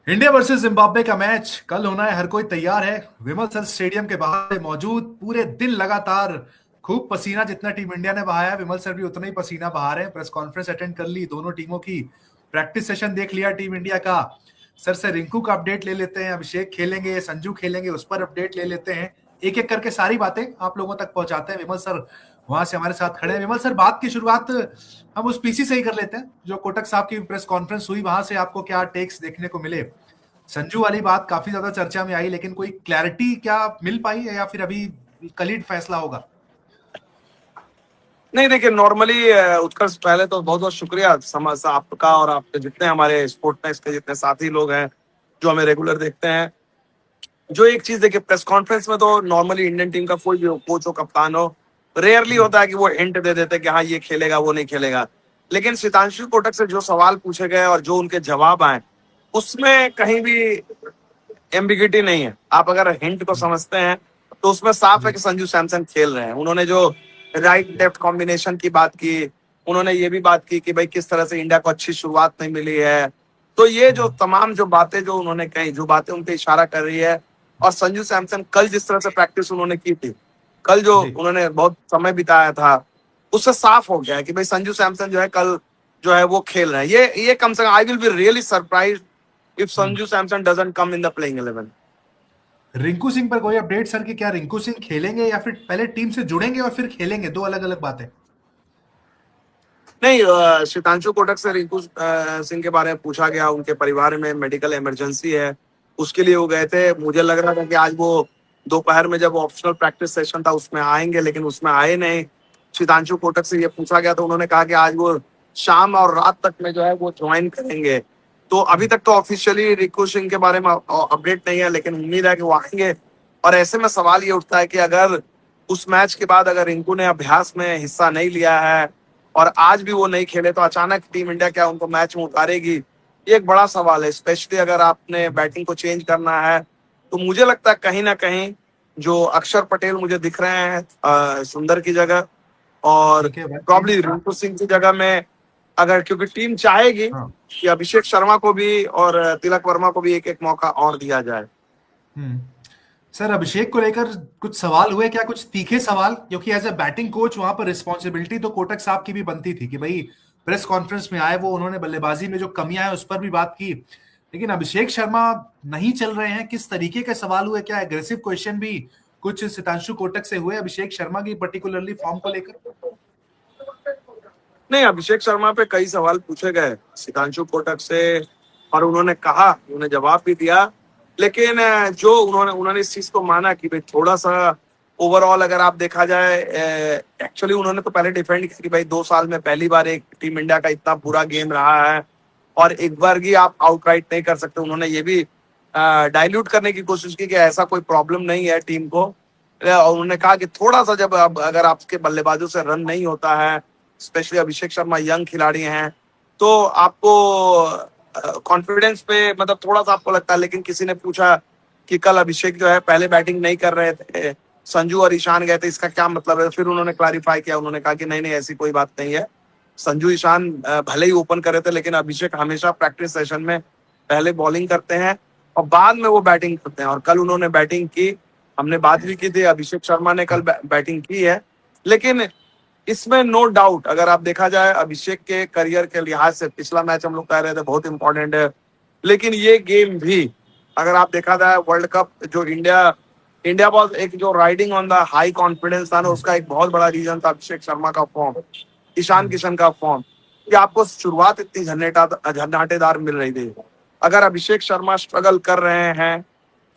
India versus Zimbabwe का match कल होना है, हर कोई तैयार है। विमल सर स्टेडियम के बाहर मौजूद, पूरे दिन लगातार खूब पसीना जितना टीम इंडिया ने बहाया, विमल सर भी उतना ही पसीना बहा रहे हैं। प्रेस कॉन्फ्रेंस अटेंड कर ली, दोनों टीमों की प्रैक्टिस सेशन देख लिया टीम इंडिया का। सर से रिंकू का अपडेट ले लेते हैं, अभिषेक खेलेंगे, संजू खेलेंगे, उस पर अपडेट ले लेते हैं। एक एक करके सारी बातें आप लोगों तक पहुंचाते हैं। विमल सर वहां से हमारे साथ खड़े हैं। विमल सर, बात की शुरुआत हम उस पीसी से ही कर लेते हैं जो कोटक साहब की प्रेस कॉन्फ्रेंस हुई, वहां से आपको क्या टेक्स देखने को मिले। संजू वाली बात काफी ज्यादा चर्चा में आई, लेकिन कोई क्लैरिटी क्या मिल पाई है या फिर अभी कल ही फैसला होगा? नहीं, देखिए नॉर्मली उत्कर्ष, पहले तो बहुत बहुत शुक्रिया समाज आपका और आपके जितने हमारे स्पोर्ट मैच के जितने साथी लोग हैं जो हमें रेगुलर देखते हैं। जो एक चीज देखिए, प्रेस कॉन्फ्रेंस में तो नॉर्मली इंडियन टीम का कोई भी कोच हो, कप्तान हो, रेयरली जी होता है कि वो हिंट दे देते हैं कि हाँ ये खेलेगा वो नहीं खेलेगा। लेकिन सितांशु कोटक से जो सवाल पूछे गए और जो उनके जवाब आए, उसमें कहीं भी एम्बिगिटी नहीं है। आप अगर हिंट को समझते हैं तो उसमें साफ है जी कि संजू सैमसन खेल रहे हैं। उन्होंने जो राइट लेफ्ट कॉम्बिनेशन की बात की, उन्होंने ये भी बात की कि भाई किस तरह से इंडिया को अच्छी शुरुआत नहीं मिली है। तो ये जो तमाम जो बातें जो उन्होंने कही, जो बातें उन पे इशारा कर रही है। और संजू सैमसन कल जिस तरह से प्रैक्टिस उन्होंने की थी, कल जो जी उन्होंने बहुत समय बिताया था, उससे साफ हो गया है कि भाई संजू सैमसन जो है कल जो है वो खेल रहे हैं। ये कम से कम I will be really surprise if Sanju Samson doesn't come in the playing 11। Rinku Singh पर कोई अपडेट सर, कि क्या रिंकू सिंह खेलेंगे या फिर पहले टीम से जुड़ेंगे और फिर खेलेंगे? दो अलग अलग बातें। नहीं, श्वेतांशु कोटक से रिंकू सिंह के बारे में पूछा गया। उनके परिवार में मेडिकल इमरजेंसी है, उसके लिए वो गए थे। मुझे लग रहा था कि आज वो दोपहर में जब ऑप्शनल प्रैक्टिस सेशन था उसमें आएंगे, लेकिन उसमें आए नहीं। श्वेतांशु कोटक से ये पूछा गया तो उन्होंने कहा कि आज वो शाम और रात तक में जो है वो ज्वाइन करेंगे। तो अभी तक तो ऑफिशियली रिंकू सिंह के बारे में अपडेट नहीं है, लेकिन उम्मीद है कि वो आएंगे। और ऐसे में सवाल ये उठता है कि अगर उस मैच के बाद अगर रिंकू ने अभ्यास में हिस्सा नहीं लिया है और आज भी वो नहीं खेले, तो अचानक टीम इंडिया क्या उनको मैच में उतारेगी? ये एक बड़ा सवाल है, स्पेशली अगर आपने बैटिंग को चेंज करना है। तो मुझे लगता है कहीं ना कहीं जो अक्षर पटेल मुझे दिख रहे हैं सुंदर की जगह, और ठीक है भाई, प्रॉब्ली ठीक। रिंकू सिंह की जगह में, अगर क्योंकि टीम चाहेगी हाँ। कि अभिषेक शर्मा को भी और तिलक वर्मा को भी एक एक मौका और दिया जाए। हम्म। सर, अभिषेक को लेकर कुछ सवाल हुए क्या, कुछ तीखे सवाल? क्योंकि एज ए बैटिंग कोच वहां पर रिस्पॉन्सिबिलिटी तो कोटक साहब की भी बनती थी कि भाई प्रेस कॉन्फ्रेंस में आए, वो उन्होंने बल्लेबाजी में जो कमियां हैं उस पर भी बात की। लेकिन अभिषेक शर्मा नहीं चल रहे हैं, किस तरीके के सवाल हुए? क्या एग्रेसिव क्वेश्चन भी कुछ सितांशु कोटक से हुए अभिषेक शर्मा की पर्टिकुलरली फॉर्म को लेकर? नहीं, अभिषेक शर्मा पे कई सवाल पूछे गए सितांशु कोटक से, और उन्होंने कहा, उन्होंने जवाब भी दिया। लेकिन जो उन्होंने उन्होंने इस चीज को माना कि भाई थोड़ा सा ओवरऑल अगर आप देखा जाए, एक्चुअली उन्होंने तो पहले डिफेंड किया कि भाई 2 साल में पहली बार एक टीम इंडिया का इतना बुरा गेम रहा है और एक बार ही आप आउटराइट नहीं कर सकते। उन्होंने ये भी डाइल्यूट करने की कोशिश की कि ऐसा कोई प्रॉब्लम नहीं है टीम को। और उन्होंने कहा कि थोड़ा सा जब अब अगर आपके बल्लेबाजों से रन नहीं होता है, स्पेशली अभिषेक शर्मा यंग खिलाड़ी हैं, तो आपको कॉन्फिडेंस पे मतलब थोड़ा सा आपको लगता है। लेकिन किसी ने पूछा कि कल अभिषेक जो है पहले बैटिंग नहीं कर रहे थे, संजू और ईशान गए थे, इसका क्या मतलब है? फिर उन्होंने क्लैरिफाई किया, उन्होंने कहा कि नहीं नहीं ऐसी कोई बात नहीं है। संजू ईशान भले ही ओपन करे थे, लेकिन अभिषेक हमेशा प्रैक्टिस सेशन में पहले बॉलिंग करते हैं और बाद में वो बैटिंग करते हैं। और कल उन्होंने बैटिंग की, हमने बात भी की थी, अभिषेक शर्मा ने कल बैटिंग की है। लेकिन इसमें नो डाउट अगर आप देखा जाए अभिषेक के करियर के लिहाज से, पिछला मैच हम लोग कह रहे थे बहुत इंपॉर्टेंट है, लेकिन ये गेम भी अगर आप देखा जाए वर्ल्ड कप जो इंडिया इंडिया बॉस एक जो riding on the high confidence था ना, उसका एक बहुत बड़ा रीजन था अभिषेक शर्मा का फॉर्म, ईशान किशन का फॉर्म, कि आपको शुरुआत इतनी झन्नाटेदार मिल रही थी। अगर अभिषेक शर्मा स्ट्रगल कर रहे हैं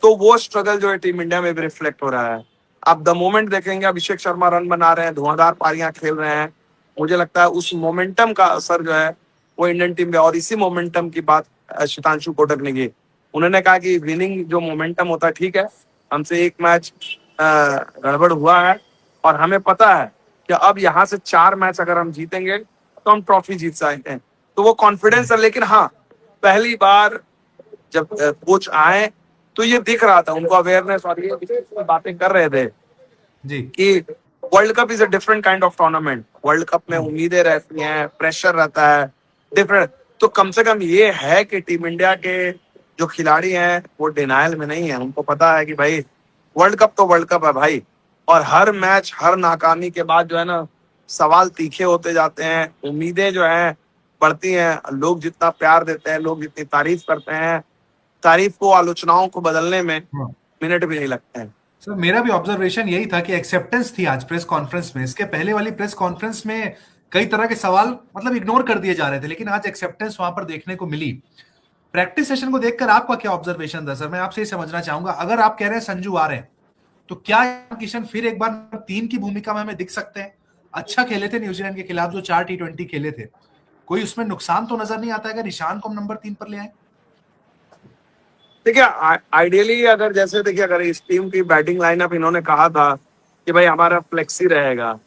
तो वो स्ट्रगल जो है टीम इंडिया में भी रिफ्लेक्ट हो रहा है। आप द मोमेंट देखेंगे अभिषेक शर्मा रन बना रहे हैं, धुआंधार पारियां खेल रहे हैं, मुझे लगता है उस मोमेंटम का असर जो है वो इंडियन टीम में। और इसी मोमेंटम की बात श्वेतांशु कोटक ने की। उन्होंने कहा कि विनिंग जो मोमेंटम होता है, ठीक है, हमसे एक मैच गड़बड़ हुआ है और हमें पता है कि अब यहाँ से 4 मैच अगर हम जीतेंगे तो हम ट्रॉफी जीत सकते हैं। तो वो कॉन्फिडेंस है। लेकिन हाँ, पहली बार जब कोच आए तो ये दिख रहा था उनको अवेयरनेस, और ये बातें कर रहे थे जी। कि world cup is a different kind of tournament. World cup में उम्मीदें रहती हैं, प्रेशर रहता है डिफरेंट। तो कम से कम ये है कि टीम इंडिया के जो खिलाड़ी हैं वो डिनायल में नहीं है, उनको पता है कि भाई वर्ल्ड कप तो वर्ल्ड कप है भाई, और हर मैच हर नाकामी के बाद जो है ना सवाल तीखे होते जाते हैं, उम्मीदें जो हैं बढ़ती हैं, लोग जितना प्यार देते हैं, लोग जितनी तारीफ करते हैं, तारीफ को आलोचनाओं को बदलने में हाँ। मिनट भी नहीं लगते हैं। सर मेरा भी ऑब्जर्वेशन यही था कि एक्सेप्टेंस थी आज प्रेस कॉन्फ्रेंस में। इसके पहले वाली प्रेस कॉन्फ्रेंस में कई तरह के सवाल मतलब इग्नोर कर दिए जा रहे थे, लेकिन आज एक्सेप्टेंस वहां पर देखने को मिली। प्रैक्टिस सेशन को देखकर आपका क्या ऑब्जर्वेशन था सर? मैं आपसे ये समझना चाहूंगा, अगर आप कह रहे हैं संजू आ रहे हैं, तो क्या किशन फिर एक बार 3 की भूमिका में हमें दिख सकते हैं? अच्छा खेले थे न्यूजीलैंड के खिलाफ, जो 4 T20 खेले थे, कोई उसमें नुकसान तो नजर नहीं आता अगर ईशान को हम नंबर 3 पर ले आए? देखिए आइडियली अगर जैसे देखिए अगर इस टीम की बैटिंग लाइनअप इन्होंने कहा था कि भाई हमारा फ्लेक्सी रहेगा,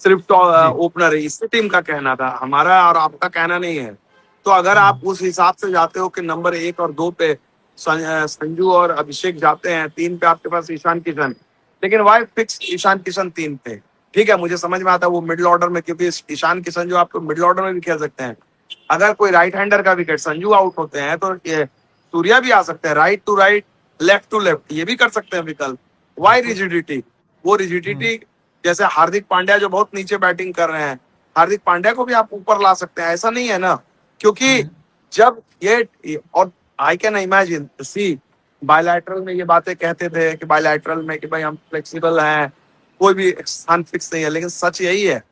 सिर्फ तो जी। ओपनर है, इसी टीम का कहना था, हमारा और आपका कहना नहीं है। तो अगर आप उस हिसाब से जाते हो कि नंबर 1 और 2 पे संजू और अभिषेक जाते हैं, 3 पे आपके पास ईशान किशन, लेकिन वाई फिक्स ईशान किशन 3 पे? ठीक है, मुझे समझ में आता है वो मिडिल ऑर्डर में, क्योंकि ईशान किशन जो आपको मिडिल ऑर्डर में भी खेल सकते हैं। अगर कोई राइट हैंडर का विकेट संजू आउट होते हैं तो ये सूर्या भी आ सकते हैं, right to right, left to left, ये भी कर सकते हैं विकल्प। Y rigidity? वो रिजिडिटी जैसे हार्दिक पांड्या जो बहुत नीचे बैटिंग कर रहे हैं, हार्दिक पांड्या को भी आप ऊपर ला सकते हैं, ऐसा नहीं है ना। क्योंकि जब ये और I can imagine see bilateral में ये बातें कहते थे कि बायलैटरल में कि भाई हम फ्लेक्सिबल हैं, कोई भी स्थान फिक्स नहीं है, लेकिन सच यही है,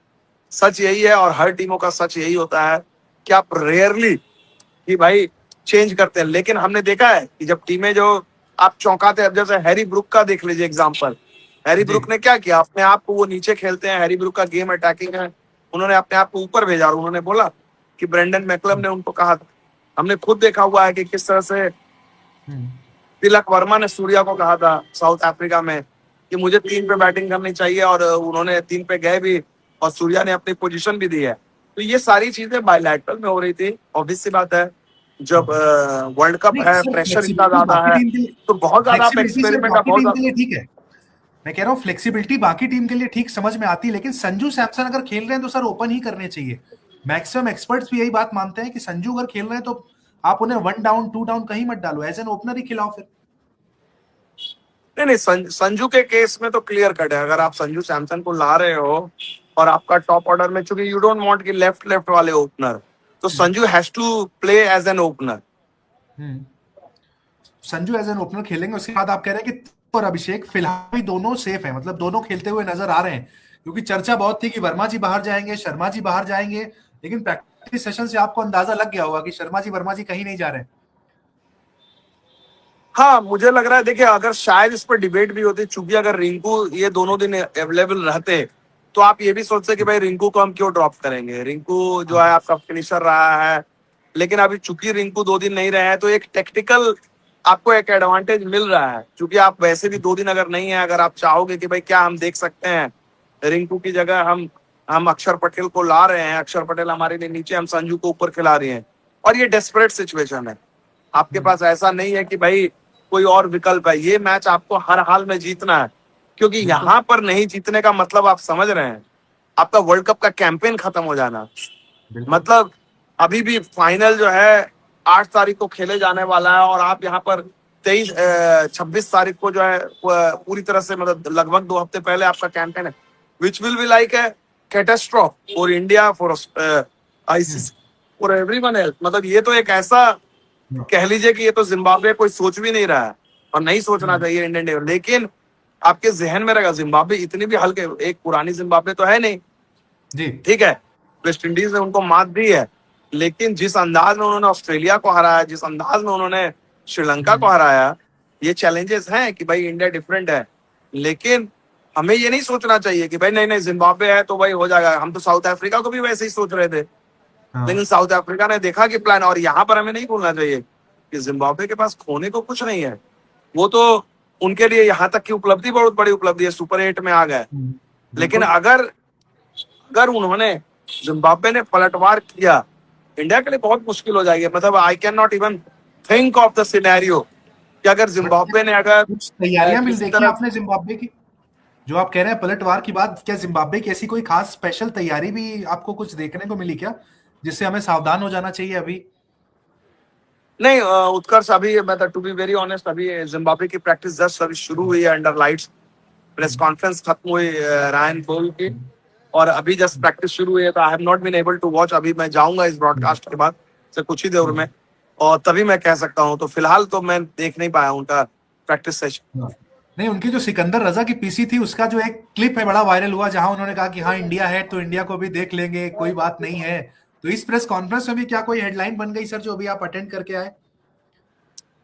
सच यही है, और हर टीमों का सच यही होता है कि आप रेयरली कि भाई चेंज करते हैं। लेकिन हमने देखा है कि जब टीमें जो आप चौंकाते हैं, अब जैसे हैरी ब्रुक का देख लीजिए एग्जांपल, हैरी जी। ब्रुक ने क्या किया, अपने आप को वो नीचे खेलते हैं, हैरी ब्रुक का गेम अटैकिंग है, उन्होंने अपने आप को ऊपर भेजा और उन्होंने बोला कि ब्रेंडन मैकलम ने उनको कहा था, हमने खुद देखा हुआ है कि किस तरह से तिलक वर्मा ने सूर्या को कहा था साउथ अफ्रीका में कि मुझे 3 पे बैटिंग करनी चाहिए, और उन्होंने 3 पे गए भी और सूर्या ने अपनी पोजीशन भी दी है। तो ये सारी चीजें बायलैटरल में हो रही थी। ऑब्वियस सी बात है, जब वर्ल्ड कप नहीं है, सर, प्रेशर इतना फ्लेक्सिबिलिटी ज्यादा बाकी है, टीम के लिए, तो बहुत ज्यादा आप फ्लेक्सिबिलिटी सर एक्सपेरिमेंट, आप बाकी बहुत टीम के ज्यादा। लिए ठीक है। मैं कह रहा हूँ फ्लेक्सिबिलिटी बाकी टीम के लिए ठीक समझ में आती है, लेकिन संजू सैमसन अगर खेल रहे हैं तो सर ओपन ही करने चाहिए। मैक्सिमम एक्सपर्ट्स भी यही बात मानते हैं कि संजू अगर खेल रहे हैं तो आप उन्हें 1 डाउन 2 डाउन कहीं मत डालो, एज एन ओपनर ही खिलाओ फिर। नहीं नहीं, संजू के केस में तो क्लियर कट है, अगर आप संजू सैमसन को ला रहे हो और आपका टॉप ऑर्डर में, चूंकि यू डोंट वांट कि लेफ्ट लेफ्ट वाले ओपनर, तो Sanju has to play as an opener. Sanju as an opener खेलेंगे, उसके बाद आप कह रहे हैं कि और अभिषेक फिलहाल भी दोनों सेफ है, मतलब दोनों खेलते हुए नजर आ रहे हैं? क्योंकि चर्चा बहुत थी कि वर्मा जी बाहर जाएंगे, शर्मा जी बाहर जाएंगे, लेकिन प्रैक्टिस सेशन से आपको अंदाजा लग गया होगा कि शर्मा जी वर्मा जी कहीं नहीं जा रहे हैं। हाँ, मुझे लग रहा है, देखिए अगर शायद इस पर डिबेट भी होती, चूंकि अगर रिंकू ये दोनों दिन अवेलेबल रहते तो आप ये भी सोचते कि भाई रिंकू को हम क्यों ड्रॉप करेंगे, रिंकू जो है आपका फिनिशर रहा है। लेकिन अभी चूंकि रिंकू 2 दिन नहीं रहे हैं, तो एक टेक्टिकल आपको एक एडवांटेज मिल रहा है, क्योंकि आप वैसे भी 2 दिन अगर नहीं है, अगर आप चाहोगे कि भाई क्या हम देख सकते हैं रिंकू की जगह हम अक्षर पटेल को ला रहे हैं, अक्षर पटेल हमारे लिए नीचे, हम संजू को ऊपर खिला रहे हैं, और ये डेस्परेट सिचुएशन है, आपके पास ऐसा नहीं है कि भाई कोई और विकल्प है, ये मैच आपको हर हाल में जीतना है। क्योंकि यहाँ पर नहीं जीतने का मतलब आप समझ रहे हैं, आपका वर्ल्ड कप का कैंपेन खत्म हो जाना। मतलब अभी भी फाइनल जो है 8 तारीख को खेले जाने वाला है, और आप यहाँ पर 26 तारीख को जो है पूरी तरह से, मतलब लगभग 2 हफ्ते पहले आपका कैंपेन है, which will be like a catastrophe for India, for ICC, for everyone else. मतलब ये तो एक ऐसा कह लीजिए कि ये तो जिम्बाब्वे कोई सोच भी नहीं रहा है, और नहीं सोचना चाहिए इंडियन टीम, लेकिन आपके जहन में रहेगा जिम्बाब्वे इतनी भी हल्के, एक पुरानी जिम्बाब्वे तो है नहीं जी। ठीक है, वेस्ट इंडीज ने उनको मात दी है, लेकिन जिस अंदाज में उन्होंने ऑस्ट्रेलिया को हराया, जिस अंदाज में उन्होंने श्रीलंका को हराया, ये चैलेंजेस हैं कि भाई इंडिया डिफरेंट है। लेकिन हमें ये नहीं सोचना चाहिए कि भाई नहीं नहीं जिम्बाब्वे है तो भाई हो जाएगा। हम तो साउथ अफ्रीका को भी वैसे ही सोच रहे थे, लेकिन साउथ अफ्रीका ने देखा कि प्लान, और यहाँ पर हमें नहीं भूलना चाहिए कि जिम्बाब्वे के पास खोने को कुछ नहीं है। वो तो उनके लिए यहाँ तक की उपलब्धि बहुत बड़ी उपलब्धि है, सुपर 8 में आ गए। लेकिन अगर अगर उन्होंने जिम्बाब्वे ने पलटवार किया, इंडिया के लिए बहुत मुश्किल हो जाएगी। मतलब I can not even think of the scenario कि अगर जिम्बाब्वे ने अगर कुछ तैयारियां मिल किसी देखी तरह, आपने जिम्बाब्वे की? जो आप कह रहे हैं पलटवार की बात, क्या जिम्बाब्वे की ऐसी कोई खास स्पेशल तैयारी भी आपको कुछ देखने को मिली क्या, जिससे हमें सावधान हो जाना चाहिए अभी? नहीं उत्कर्ष अभी मैं टू बी वेरी ऑनेस्ट अभी जिम्बाब्वे की प्रैक्टिस जस्ट अभी शुरू हुई है अंडर लाइट्स। प्रेस कॉन्फ्रेंस खत्म हुई रायन बोल की, और अभी जस्ट प्रैक्टिस शुरू हुई है, तो I have not been able to watch. अभी मैं जाऊंगा इस ब्रॉडकास्ट के बाद से कुछ ही देर में, और तभी मैं कह सकता हूँ। तो फिलहाल तो मैं देख नहीं पाया उनका प्रैक्टिस सेशन। नहीं, उनकी जो सिकंदर रजा की पीसी थी उसका जो एक क्लिप है बड़ा वायरल हुआ, जहां उन्होंने कहा कि हाँ इंडिया है तो इंडिया को भी देख लेंगे, कोई बात नहीं है। तो इस प्रेस कॉन्फ्रेंस में भी क्या कोई हेडलाइन बन गई सर, जो अभी आप अटेंड करके आए?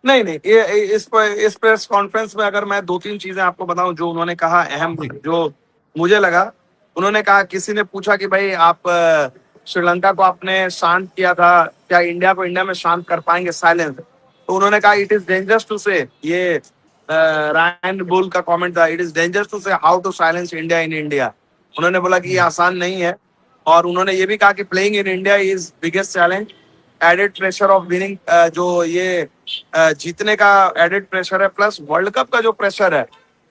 नहीं नहीं, ये इस प्रेस कॉन्फ्रेंस में अगर मैं दो तीन चीजें आपको बताऊं जो उन्होंने कहा अहम, जी जो मुझे लगा। उन्होंने कहा, किसी ने पूछा कि भाई आप श्रीलंका को आपने शांत किया था, क्या इंडिया को इंडिया में शांत कर पाएंगे, साइलेंस? तो उन्होंने कहा it is dangerous to say, ये रायन बुल का कमेंट था, it is dangerous to say how to silence India in India. उन्होंने बोला कि ये आसान नहीं है, और उन्होंने ये भी कहा कि playing in India is biggest challenge, added pressure of winning, जो ये जीतने का एडेड प्रेशर है, प्लस वर्ल्ड कप का जो प्रेशर है,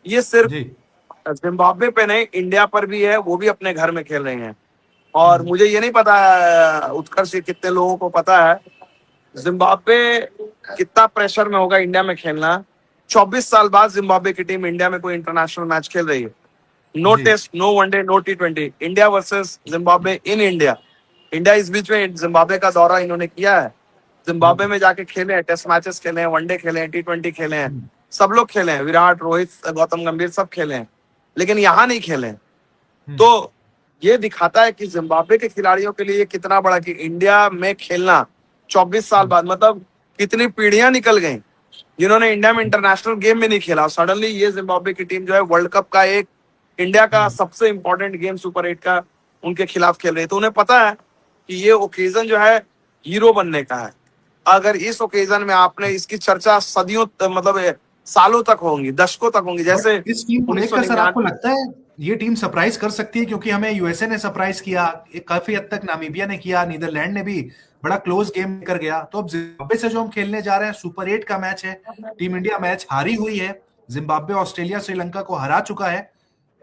ये सिर्फ जी। जिम्बाब्वे पे नहीं इंडिया पर भी है, वो भी अपने घर में खेल रहे हैं। और हम्म, मुझे ये नहीं पता उत्कर्ष ये कितने लोगों को पता है, जिम्बाब्वे कितना प्रेशर में होगा इंडिया में खेलना। 24 साल बाद जिम्बाब्वे की टीम इंडिया में कोई इंटरनेशनल मैच खेल रही है। नो जी। Test, no one day, no T20, India versus Zimbabwe in India. India इस बीच में जिम्बाब्वे का दौरा इन्होंने किया है, जिम्बाब्वे हम्म, में जाके खेले हैं, टेस्ट मैचेस खेले हैं, वनडे खेले हैं, T20 खेले हैं, हम्म, सब लोग खेले हैं, विराट, रोहित, गौतम गंभीर सब खेले हैं, लेकिन यहाँ नहीं खेले हैं। हम्म, तो ये दिखाता है कि जिम्बाब्वे के खिलाड़ियों के लिए कितना बड़ा, कि इंडिया में खेलना 24 साल हम्म, बाद, मतलब कितनी पीढ़ियां निकल गई जिन्होंने इंडिया में इंटरनेशनल गेम में नहीं खेला, सडनली ये जिम्बाब्वे की टीम जो है वर्ल्ड कप का एक, इंडिया का हम्म, सबसे इंपॉर्टेंट गेम सुपर 8 का उनके खिलाफ खेल रही है। तो उन्हें पता है कि ये ओकेजन जो है हीरो बनने का है। अगर इस ओकेजन में आपने, इसकी चर्चा सदियों मतलब सालों तक होंगी, दशकों तक होंगी, बट जैसे इस टीम को उन्नीस सौ देखकर सर आपको निन्यानवे लगता है ये टीम सरप्राइज कर सकती है? क्योंकि हमें यूएसए ने सरप्राइज किया, एक काफी हद तक नामीबिया ने किया, नीदरलैंड ने भी बड़ा क्लोज गेम कर गया। तो अब जिम्बाब्वे से जो हम खेलने जा रहे हैं, सुपर 8 का मैच है, टीम इंडिया मैच हारी हुई है, जिम्बाब्वे ऑस्ट्रेलिया श्रीलंका को हरा चुका है।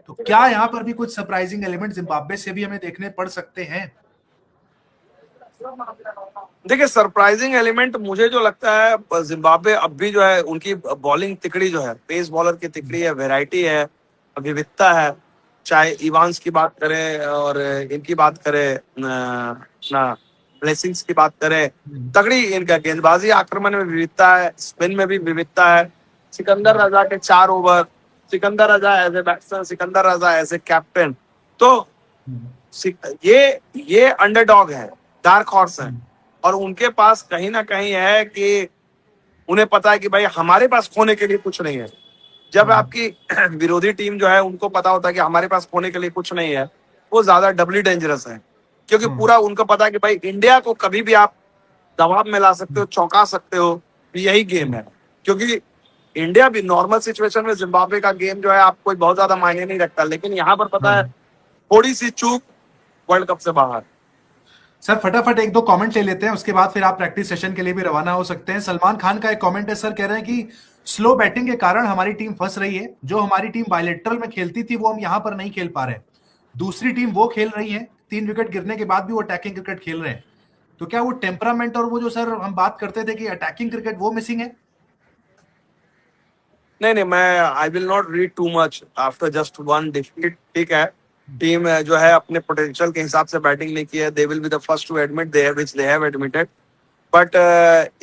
तो क्या यहाँ पर भी कुछ सरप्राइजिंग एलिमेंट जिम्बाब्वे से भी हमें देखने पड़ सकते हैं? देखिए, सरप्राइजिंग एलिमेंट मुझे जो लगता है, जिम्बाब्वे अब भी जो है उनकी बॉलिंग तिकड़ी जो है, पेस बॉलर की तिकड़ी है, वैरायटी है, विविधता है। चाहे इवांस की बात करें और इनकी बात करें, अपना ब्लेसिंग्स की बात करें, हम्म, तगड़ी इनका गेंदबाजी, आक्रमण में विविधता है, स्पिन में भी विविधता है। सिकंदर रजा के 4 over, Sikandar Raza as a batsman, Sikandar Raza as a captain, तो हम्म, ये अंडरडॉग है, डार्क हॉर्स है, हम्म, और उनके पास कहीं ना कहीं है कि उन्हें पता है कि भाई हमारे पास खोने के लिए कुछ नहीं है। जब हम्म, आपकी विरोधी टीम जो है उनको पता होता है कि हमारे पास खोने के लिए कुछ नहीं है, वो ज्यादा डबली डेंजरस है, क्योंकि हम्म, पूरा उनको पता है कि भाई इंडिया को कभी भी आप दबाव में ला सकते हो, चौंका सकते हो, यही गेम हम्म, है। क्योंकि इंडिया भी नॉर्मल सिचुएशन में जिम्बाब्वे का गेम जो है आप कोई बहुत ज्यादा मायने नहीं रखता, लेकिन यहाँ पर पता है हाँ। थोड़ी सी चूक वर्ल्ड कप से बाहर। सर फटाफट एक दो कमेंट ले लेते हैं, उसके बाद फिर आप प्रैक्टिस सेशन के लिए भी रवाना हो सकते हैं। सलमान खान का एक कमेंट है सर, कह रहे हैं कि स्लो बैटिंग के कारण हमारी टीम फंस रही है, जो हमारी टीम बायलेटरल में खेलती थी वो हम यहां पर नहीं खेल पा रहे। दूसरी टीम वो खेल रही है, 3 विकेट गिरने के बाद भी वो अटैकिंग क्रिकेट खेल रहे हैं। तो क्या वो टेम्परामेंट और वो जो सर हम बात करते थे कि अटैकिंग क्रिकेट, वो मिसिंग है? नहीं नहीं, मैं I will not read too much after just one defeat. ठीक है, टीम जो है अपने पोटेंशियल के हिसाब से बैटिंग नहीं की है, they will be the first to admit they which they have admitted. But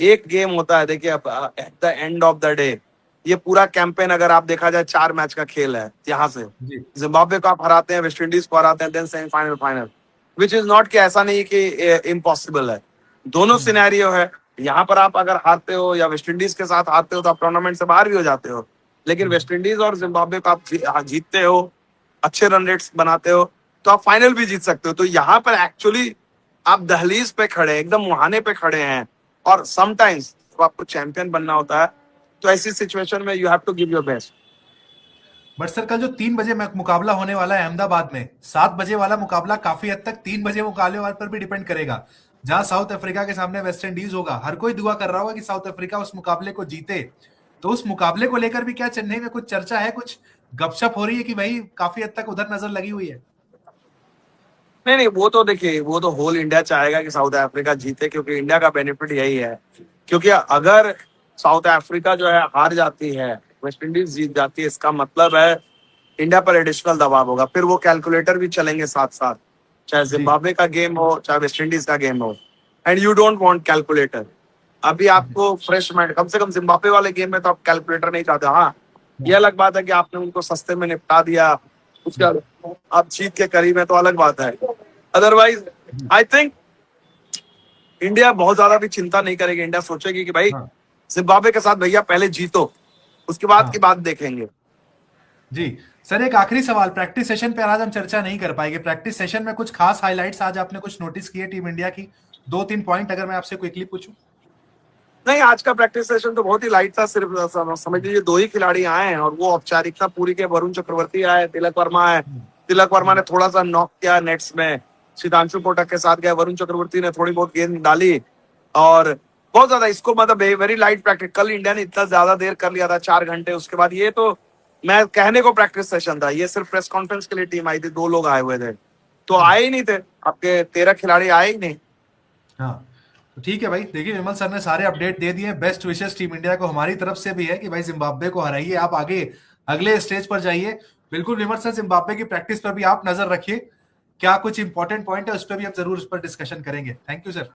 एक गेम होता है, देखिए at the end of the day ये पूरा कैंपेन अगर आप देखा जाए 4 मैच का खेल है। यहाँ से जी। जिम्बाब्वे को आप हराते हैं, वेस्ट इंडीज को हराते हैं, then semifinal, final, which is not कि ऐसा नहीं कि इम्पॉसिबल है। दोनों हम्म, सिनेरियो है। यहाँ पर आप अगर हारते हो या वेस्ट इंडीज के साथ हारते हो तो आप टूर्नामेंट से बाहर भी हो जाते हो, लेकिन हम्म, वेस्ट इंडीज और जिम्बाब्वे को आप जीतते हो, अच्छे रन रेट्स बनाते हो, तो आप फाइनल भी जीत सकते हो। तो यहाँ पर एक्चुअली आप दहलीज पे खड़े हैं, एकदम मुहाने पे खड़े हैं। और समटाइम्स जब आपको चैंपियन बनना होता है तो ऐसी सिचुएशन में you have to give your best. But sir कल जो 3 बजे मुकाबला होने वाला है अहमदाबाद में, 7 बजे वाला मुकाबला काफी हद तक 3 बजे मुकाबले वाले पर भी डिपेंड करेगा, जहां साउथ अफ्रीका के सामने वेस्ट इंडीज होगा। हर कोई दुआ कर रहा होगा कि साउथ अफ्रीका उस मुकाबले को जीते। तो उस मुकाबले को लेकर भी क्या चेन्नई में कुछ चर्चा है, कुछ गपशप हो रही है कि भाई काफी हद तक उधर नजर लगी हुई है? नहीं नहीं, वो तो देखिए, वो तो होल इंडिया चाहेगा कि साउथ अफ्रीका जीते, क्योंकि इंडिया का बेनिफिट यही है क्योंकि अगर साउथ अफ्रीका जो है हार जाती है, वेस्ट इंडीज जीत जाती है, इसका मतलब है इंडिया पर एडिशनल दबाव होगा, फिर वो कैलकुलेटर भी चलेंगे साथ साथ, चाहे जी जिम्बाब्वे का गेम हो चाहे वेस्ट इंडीज का गेम हो, and you don't want calculator. अभी आपको फ्रेश माइंड, कम से कम जिम्बाब्वे वाले गेम में तो आप कैलकुलेटर नहीं चाहते। हाँ, ये अलग बात है कि आपने उनको सस्ते में निपटा दिया, उसके बाद आप जीत के करीब है तो अलग बात है। अदरवाइज आई थिंक इंडिया बहुत ज्यादा भी चिंता नहीं करेगी। इंडिया सोचेगी कि भाई हाँ जिम्बाब्वे के साथ भैया पहले जीतो, उसके बाद हाँ की बात देखेंगे। जी सर, एक आखिरी सवाल, प्रैक्टिस सेशन पे आज हम चर्चा नहीं कर पाएंगे, प्रैक्टिस सेशन में कुछ खास हाइलाइट्स आज आपने कुछ नोटिस किए टीम इंडिया की, 2-3 पॉइंट अगर मैं आपसे क्विकली पूछूं? नहीं, आज का प्रैक्टिस सेशन तो बहुत ही लाइट था, सिर्फ समझ लीजिए दो ही खिलाड़ी आए हैं और वो औपचारिकता पूरी के, वरुण चक्रवर्ती आए, तिलक वर्मा है। तिलक वर्मा ने थोड़ा सा नॉक किया नेट्स में, सिद्धांशु कोटक के साथ गया, वरुण चक्रवर्ती ने थोड़ी बहुत गेंद डाली और बहुत ज्यादा इसको मतलब वेरी लाइट प्रैक्टिस। कल इंडिया ने इतना ज्यादा देर कर लिया था, 4 घंटे, उसके बाद ये तो मैं कहने को प्रैक्टिस सेशन था, ये सिर्फ प्रेस कॉन्फ्रेंस के लिए टीम आई थी, 2 लोग आए हुए थे, तो आए ही नहीं थे, आपके 13 खिलाड़ी आए ही नहीं। हाँ, तो ठीक है भाई, देखिए विमल सर ने सारे अपडेट दे दिए, बेस्ट विशेष टीम इंडिया को हमारी तरफ से भी है कि भाई जिम्बाब्वे को हराइए, आप आगे अगले स्टेज पर जाइए। बिल्कुल विमल सर, जिम्बाब्वे की प्रैक्टिस पर भी आप नजर रखिए, क्या कुछ इंपॉर्टेंट पॉइंट है उस पर भी हम जरूर उस पर डिस्कशन करेंगे। Thank you sir.